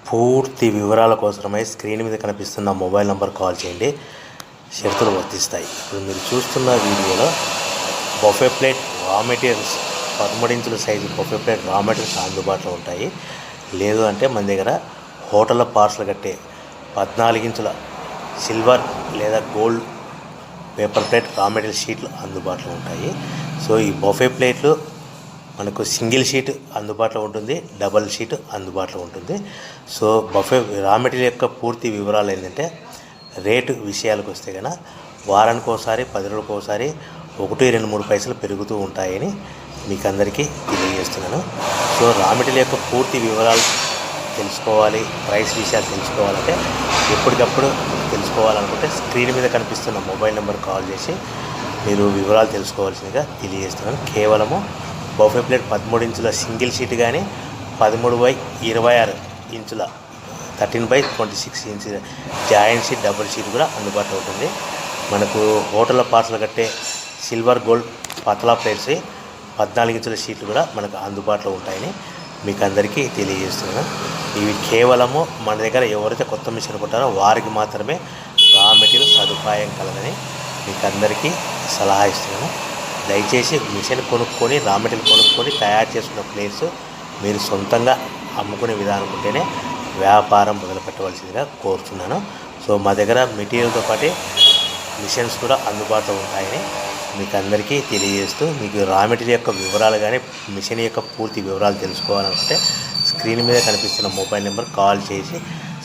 పూర్తి వివరాల కోసమై స్క్రీన్ మీద కనిపిస్తున్న మొబైల్ నంబర్ కాల్ చేయండి. షరతులు వర్తిస్తాయి. ఇప్పుడు మీరు చూస్తున్న వీడియోలో బఫే ప్లేట్ రా మెటీరియల్స్ 13 ఇంచుల సైజు బఫే ప్లేట్ రా మెటీరియల్స్ అందుబాటులో ఉంటాయి. లేదు అంటే మన దగ్గర హోటల్లో పార్సల్ కట్టే 14 ఇంచుల సిల్వర్ లేదా gold paper plate raw material షీట్లు అందుబాటులో ఉంటాయి. సో ఈ బఫే ప్లేట్లు మనకు సింగిల్ షీట్ అందుబాటులో ఉంటుంది, డబల్ షీట్ అందుబాటులో ఉంటుంది. సో బఫే రా మెటీరియల్ యొక్క పూర్తి వివరాలు ఏంటంటే, రేటు విషయాలకు వస్తే కనుక వారానికి ఒకసారి 10 రోజులకు ఒకసారి 1-2-3 పైసలు పెరుగుతూ ఉంటాయని మీకు అందరికీ తెలియజేస్తున్నాను. సో రా మెటీరియల్ యొక్క పూర్తి వివరాలు తెలుసుకోవాలి, ప్రైస్ విషయాలు తెలుసుకోవాలంటే ఎప్పటికప్పుడు తెలుసుకోవాలనుకుంటే స్క్రీన్ మీద కనిపిస్తున్న మొబైల్ నెంబర్ కాల్ చేసి మీరు వివరాలు తెలుసుకోవాల్సిందిగా తెలియజేస్తున్నాను. కేవలము బఫే ప్లేట్ 13 ఇంచుల సింగిల్ షీట్ కానీ 13/26 ఇంచుల 13/26 inch joint sheet double sheet కూడా అందుబాటులో ఉంటుంది. మనకు హోటల్లో పార్సల్ కట్టే సిల్వర్ గోల్డ్ పతలా ప్లేట్స్ 14 ఇంచుల షీట్లు కూడా మనకు అందుబాటులో ఉంటాయని మీకు అందరికీ తెలియజేస్తున్నాను. ఇవి కేవలము మన దగ్గర ఎవరైతే కొత్త మిషన్ కొంటారో వారికి మాత్రమే రా మెటీరియల్ సదుపాయం కలదని మీకు అందరికీ సలహా ఇస్తున్నాను. దయచేసి మిషన్ కొనుక్కొని రా మెటీరియల్ కొనుక్కొని తయారు చేసుకున్న ప్లేట్స్ మీరు సొంతంగా అమ్ముకునే విధానం ఉంటేనే వ్యాపారం మొదలుపెట్టవలసిందిగా కోరుతున్నాను. సో మా దగ్గర మెటీరియల్తో పాటు మిషన్స్ కూడా అందుబాటులో ఉంటాయని మీకు అందరికీ తెలియజేస్తూ, మీకు రా మెటీరియల్ యొక్క వివరాలు కానీ మిషన్ యొక్క పూర్తి వివరాలు తెలుసుకోవాలనుకుంటే స్క్రీన్ మీద కనిపిస్తున్న మొబైల్ నెంబర్ కాల్ చేసి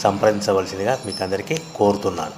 సంప్రదించవలసిందిగా మీకు అందరికీ కోరుతున్నాను.